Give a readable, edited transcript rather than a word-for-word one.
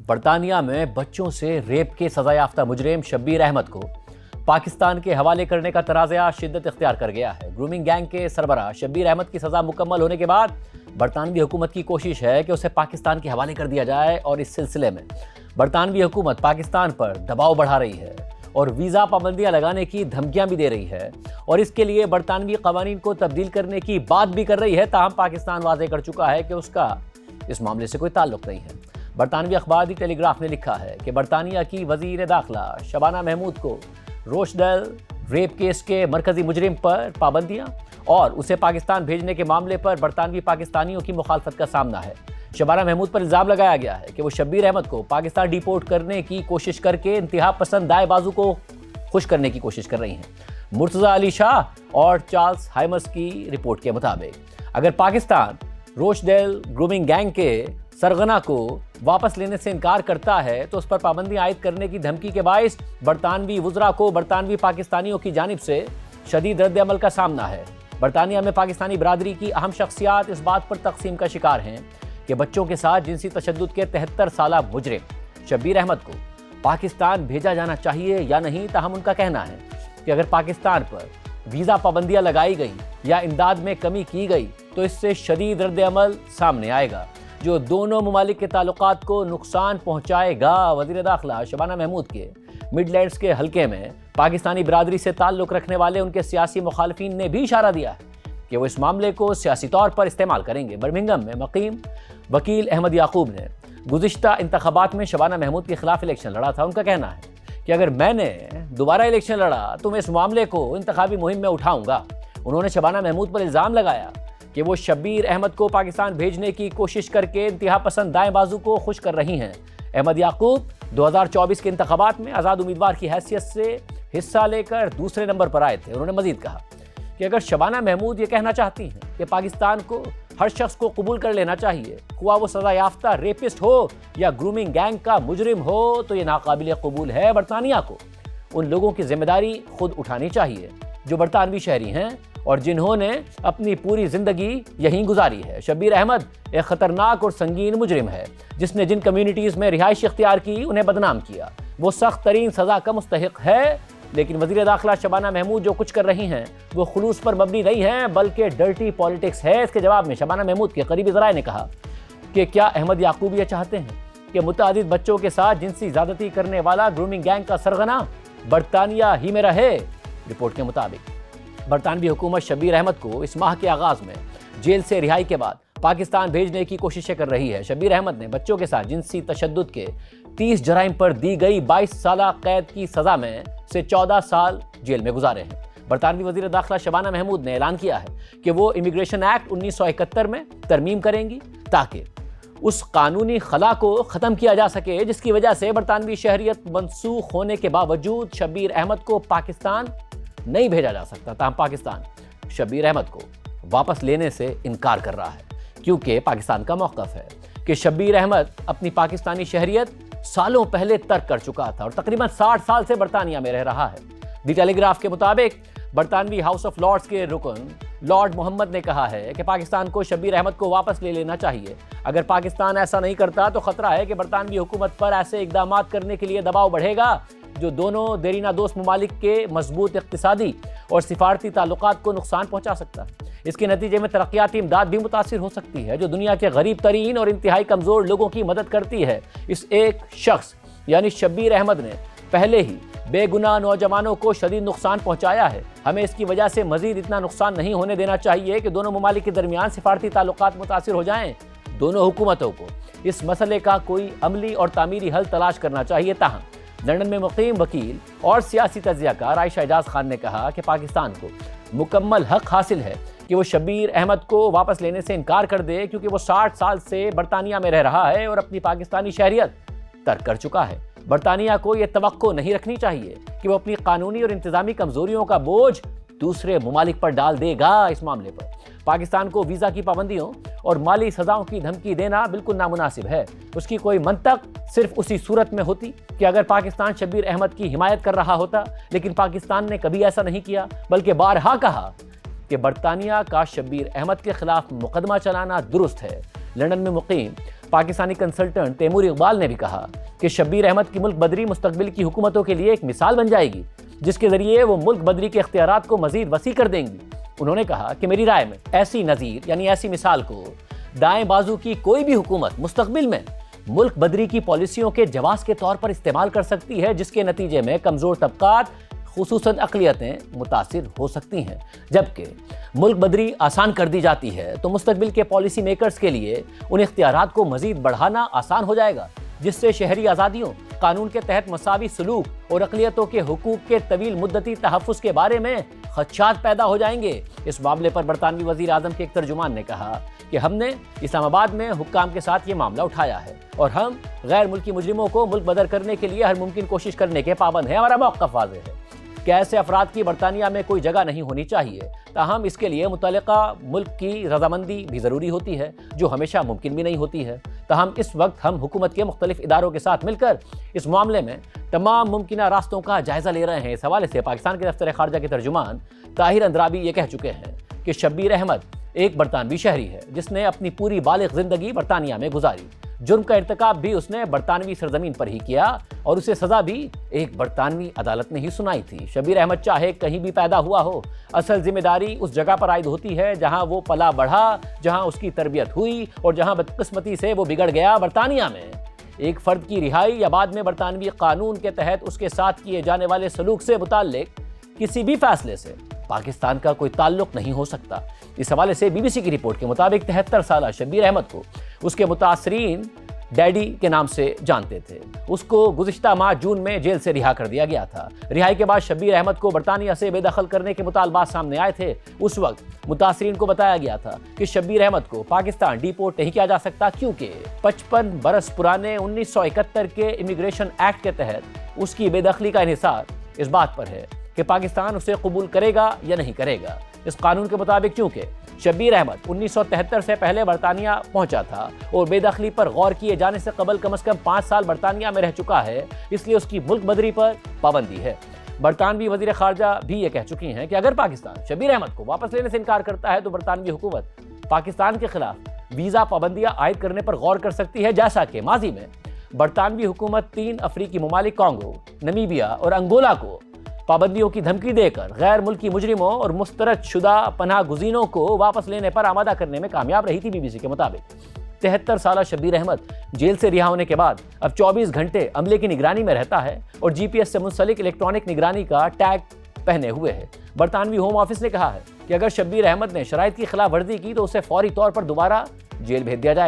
برطانیہ میں بچوں سے ریپ کے سزا یافتہ مجرم شبیر احمد کو پاکستان کے حوالے کرنے کا تنازعہ شدت اختیار کر گیا ہے۔ گرومنگ گینگ کے سربراہ شبیر احمد کی سزا مکمل ہونے کے بعد برطانوی حکومت کی کوشش ہے کہ اسے پاکستان کے حوالے کر دیا جائے، اور اس سلسلے میں برطانوی حکومت پاکستان پر دباؤ بڑھا رہی ہے اور ویزا پابندیاں لگانے کی دھمکیاں بھی دے رہی ہے، اور اس کے لیے برطانوی قوانین کو تبدیل کرنے کی بات بھی کر رہی ہے۔ تاہم پاکستان واضح کر چکا ہے کہ اس کا اس معاملے سے کوئی تعلق نہیں ہے۔ برطانوی اخبار دی ٹیلی گراف نے لکھا ہے کہ برطانیہ کی وزیر داخلہ شبانہ محمود کو روچڈیل ریپ کیس کے مرکزی مجرم پر پابندیاں اور اسے پاکستان بھیجنے کے معاملے پر برطانوی پاکستانیوں کی مخالفت کا سامنا ہے۔ شبانہ محمود پر الزام لگایا گیا ہے کہ وہ شبیر احمد کو پاکستان ڈیپورٹ کرنے کی کوشش کر کے انتہا پسند دائیں بازو کو خوش کرنے کی کوشش کر رہی ہیں۔ مرتضی علی شاہ اور چارلس ہائمرز کی رپورٹ کے مطابق اگر پاکستان روچڈیل گرومنگ گینگ کے سرغنہ کو واپس لینے سے انکار کرتا ہے تو اس پر پابندی عائد کرنے کی دھمکی کے باعث برطانوی وزراء کو برطانوی پاکستانیوں کی جانب سے شدید رد عمل کا سامنا ہے۔ برطانیہ میں پاکستانی برادری کی اہم شخصیات اس بات پر تقسیم کا شکار ہیں کہ بچوں کے ساتھ جنسی تشدد کے 73 سالہ مجرم شبیر احمد کو پاکستان بھیجا جانا چاہیے یا نہیں۔ تاہم ان کا کہنا ہے کہ اگر پاکستان پر ویزا پابندیاں لگائی گئی یا امداد میں کمی کی گئی تو اس سے شدید رد عمل سامنے آئے گا جو دونوں ممالک کے تعلقات کو نقصان پہنچائے گا۔ وزیر داخلہ شبانہ محمود کے مڈ لینڈز کے حلقے میں پاکستانی برادری سے تعلق رکھنے والے ان کے سیاسی مخالفین نے بھی اشارہ دیا ہے کہ وہ اس معاملے کو سیاسی طور پر استعمال کریں گے۔ برمنگھم میں مقیم وکیل احمد یعقوب نے گزشتہ انتخابات میں شبانہ محمود کے خلاف الیکشن لڑا تھا۔ ان کا کہنا ہے کہ اگر میں نے دوبارہ الیکشن لڑا تو میں اس معاملے کو انتخابی مہم میں اٹھاؤں گا۔ انہوں نے شبانہ محمود پر الزام لگایا کہ وہ شبیر احمد کو پاکستان بھیجنے کی کوشش کر کے انتہا پسند دائیں بازو کو خوش کر رہی ہیں۔ احمد یعقوب 2024 کے انتخابات میں آزاد امیدوار کی حیثیت سے حصہ لے کر دوسرے نمبر پر آئے تھے۔ انہوں نے مزید کہا کہ اگر شبانہ محمود یہ کہنا چاہتی ہیں کہ پاکستان کو ہر شخص کو قبول کر لینا چاہیے، خواہ وہ سزا یافتہ ریپسٹ ہو یا گرومنگ گینگ کا مجرم ہو، تو یہ ناقابل قبول ہے۔ برطانیہ کو ان لوگوں کی ذمہ داری خود اٹھانی چاہیے جو برطانوی شہری ہیں اور جنہوں نے اپنی پوری زندگی یہیں گزاری ہے۔ شبیر احمد ایک خطرناک اور سنگین مجرم ہے جس نے جن کمیونٹیز میں رہائش اختیار کی انہیں بدنام کیا۔ وہ سخت ترین سزا کا مستحق ہے، لیکن وزیر داخلہ شبانہ محمود جو کچھ کر رہی ہیں وہ خلوص پر مبنی نہیں ہے بلکہ ڈرٹی پالیٹکس ہے۔ اس کے جواب میں شبانہ محمود کے قریبی ذرائع نے کہا کہ کیا احمد یعقوب یہ چاہتے ہیں کہ متعدد بچوں کے ساتھ جنسی زیادتی کرنے والا گرومنگ گینگ کا سرغنہ برطانیہ ہی میں رہے؟ رپورٹ کے مطابق برطانوی حکومت شبیر احمد کو اس ماہ کے آغاز میں جیل سے رہائی کے بعد پاکستان بھیجنے کی کوششیں کر رہی ہے۔ شبیر احمد نے بچوں کے ساتھ جنسی تشدد کے 30 جرائم پر دی گئی 22 سالہ قید کی سزا میں سے 14 سال جیل میں گزارے ہیں۔ برطانوی وزیر داخلہ شبانہ محمود نے اعلان کیا ہے کہ وہ امیگریشن ایکٹ 1971 میں ترمیم کریں گی تاکہ اس قانونی خلا کو ختم کیا جا سکے جس کی وجہ سے برطانوی شہریت منسوخ ہونے کے باوجود شبیر احمد کو پاکستان نہیں بھیجا جا سکتا۔ تاہم پاکستان شبیر احمد کو واپس لینے سے انکار کر رہا ہے کیونکہ پاکستان کا موقف ہے کہ شبیر احمد اپنی پاکستانی شہریت سالوں پہلے ترک کر چکا تھا اور تقریباً 60 سال سے برطانیہ میں رہ رہا ہے۔ دی ٹیلی گراف کے مطابق برطانوی ہاؤس آف لارڈز کے رکن لارڈ محمد نے کہا ہے کہ پاکستان کو شبیر احمد کو واپس لے لینا چاہیے۔ اگر پاکستان ایسا نہیں کرتا تو خطرہ ہے کہ برطانوی حکومت پر ایسے اقدامات کرنے کے لیے دباؤ بڑھے گا جو دونوں دیرینہ دوست ممالک کے مضبوط اقتصادی اور سفارتی تعلقات کو نقصان پہنچا سکتا ہے۔ اس کے نتیجے میں ترقیاتی امداد بھی متاثر ہو سکتی ہے جو دنیا کے غریب ترین اور انتہائی کمزور لوگوں کی مدد کرتی ہے۔ اس ایک شخص یعنی شبیر احمد نے پہلے ہی بے گناہ نوجوانوں کو شدید نقصان پہنچایا ہے۔ ہمیں اس کی وجہ سے مزید اتنا نقصان نہیں ہونے دینا چاہیے کہ دونوں ممالک کے درمیان سفارتی تعلقات متاثر ہو جائیں۔ دونوں حکومتوں کو اس مسئلے کا کوئی عملی اور تعمیری حل تلاش کرنا چاہیے۔ تاہم لندن میں مقیم وکیل اور سیاسی تجزیہ کار عائشہ اعجاز خان نے کہا کہ پاکستان کو مکمل حق حاصل ہے کہ وہ شبیر احمد کو واپس لینے سے انکار کر دے کیونکہ وہ 60 سال سے برطانیہ میں رہ رہا ہے اور اپنی پاکستانی شہریت ترک کر چکا ہے۔ برطانیہ کو یہ توقع نہیں رکھنی چاہیے کہ وہ اپنی قانونی اور انتظامی کمزوریوں کا بوجھ دوسرے ممالک پر ڈال دے گا۔ اس معاملے پر پاکستان کو ویزا کی پابندیوں اور مالی سزاؤں کی دھمکی دینا بالکل نامناسب ہے۔ اس کی کوئی منطق صرف اسی صورت میں ہوتی کہ اگر پاکستان شبیر احمد کی حمایت کر رہا ہوتا، لیکن پاکستان نے کبھی ایسا نہیں کیا بلکہ بارہا کہا کہ برطانیہ کا شبیر احمد کے خلاف مقدمہ چلانا درست ہے۔ لندن میں مقیم پاکستانی کنسلٹنٹ تیمور اقبال نے بھی کہا کہ شبیر احمد کی ملک بدری مستقبل کی حکومتوں کے لیے ایک مثال بن جائے گی، جس کے ذریعے وہ ملک بدری کے اختیارات کو مزید وسیع کر دیں گی۔ انہوں نے کہا کہ میری رائے میں ایسی نظیر یعنی ایسی مثال کو دائیں بازو کی کوئی بھی حکومت مستقبل میں ملک بدری کی پالیسیوں کے جواز کے طور پر استعمال کر سکتی ہے، جس کے نتیجے میں کمزور طبقات خصوصاً اقلیتیں متاثر ہو سکتی ہیں۔ جبکہ ملک بدری آسان کر دی جاتی ہے تو مستقبل کے پالیسی میکرز کے لیے ان اختیارات کو مزید بڑھانا آسان ہو جائے گا، جس سے شہری آزادیوں، قانون کے تحت مساوی سلوک اور اقلیتوں کے حقوق کے طویل مدتی تحفظ کے بارے میں خدشات پیدا ہو جائیں گے۔ اس معاملے پر برطانوی وزیر اعظم کے ایک ترجمان نے کہا کہ ہم نے اسلام آباد میں حکام کے ساتھ یہ معاملہ اٹھایا ہے اور ہم غیر ملکی مجرموں کو ملک بدر کرنے کے لیے ہر ممکن کوشش کرنے کے پابند ہیں۔ ہمارا موقف واضح ہے کہ ایسے افراد کی برطانیہ میں کوئی جگہ نہیں ہونی چاہیے، تاہم اس کے لیے متعلقہ ملک کی رضامندی بھی ضروری ہوتی ہے، جو ہمیشہ ممکن بھی نہیں ہوتی ہے۔ تاہم اس وقت ہم حکومت کے مختلف اداروں کے ساتھ مل کر اس معاملے میں تمام ممکنہ راستوں کا جائزہ لے رہے ہیں۔ اس حوالے سے پاکستان کے دفتر خارجہ کے ترجمان طاہر اندرابی یہ کہہ چکے ہیں کہ شبیر احمد ایک برطانوی شہری ہے جس نے اپنی پوری بالغ زندگی برطانیہ میں گزاری۔ جرم کا ارتکاب بھی اس نے برطانوی سرزمین پر ہی کیا اور اسے سزا بھی ایک برطانوی عدالت نے ہی سنائی تھی۔ شبیر احمد چاہے کہیں بھی پیدا ہوا ہو، اصل ذمہ داری اس جگہ پر عائد ہوتی ہے جہاں وہ پلا بڑھا، جہاں اس کی تربیت ہوئی اور جہاں بدقسمتی سے وہ بگڑ گیا۔ برطانیہ میں ایک فرد کی رہائی یا بعد میں برطانوی قانون کے تحت اس کے ساتھ کیے جانے والے سلوک سے متعلق کسی بھی فیصلے سے پاکستان کا کوئی تعلق نہیں ہو سکتا۔ اس حوالے سے بی بی سی کی رپورٹ کے مطابق 73 سالہ شبیر احمد کو اس کے متاثرین ڈیڈی کے نام سے جانتے تھے۔ اس کو گزشتہ ماہ جون میں جیل سے رہا کر دیا گیا تھا۔ رہائی کے بعد شبیر احمد کو برطانیہ سے بے دخل کرنے کے مطالبات سامنے آئے تھے۔ اس وقت متاثرین کو بتایا گیا تھا کہ شبیر احمد کو پاکستان ڈیپورٹ نہیں کیا جا سکتا، کیونکہ 55 برس پرانے 1971 کے امیگریشن ایکٹ کے تحت اس کی بے دخلی کا انحصار اس بات پر ہے کہ پاکستان اسے قبول کرے گا یا نہیں کرے گا۔ اس قانون کے مطابق چونکہ شبیر احمد 1973 سے پہلے برطانیہ پہنچا تھا اور بے دخلی پر غور کیے جانے سے قبل کم از کم 5 سال برطانیہ میں رہ چکا ہے، اس لیے اس کی ملک بدری پر پابندی ہے۔ برطانوی وزیر خارجہ بھی یہ کہہ چکی ہیں کہ اگر پاکستان شبیر احمد کو واپس لینے سے انکار کرتا ہے تو برطانوی حکومت پاکستان کے خلاف ویزا پابندیاں عائد کرنے پر غور کر سکتی ہے، جیسا کہ ماضی میں برطانوی حکومت 3 افریقی ممالک کانگو، نمیبیا اور انگولا کو پابندیوں کی دھمکی دے کر غیر ملکی مجرموں اور مسترد شدہ پناہ گزینوں کو واپس لینے پر آمادہ کرنے میں کامیاب رہی تھی۔ بی بی سی کے مطابق 73 سالہ شبیر احمد جیل سے رہا ہونے کے بعد اب 24 گھنٹے عملے کی نگرانی میں رہتا ہے اور جی پی ایس سے منسلک الیکٹرانک نگرانی کا ٹیگ پہنے ہوئے ہے۔ برطانوی ہوم آفس نے کہا ہے کہ اگر شبیر احمد نے شرائط کی خلاف ورزی کی تو اسے فوری طور پر دوبارہ جیل بھیج دیا جائے گا۔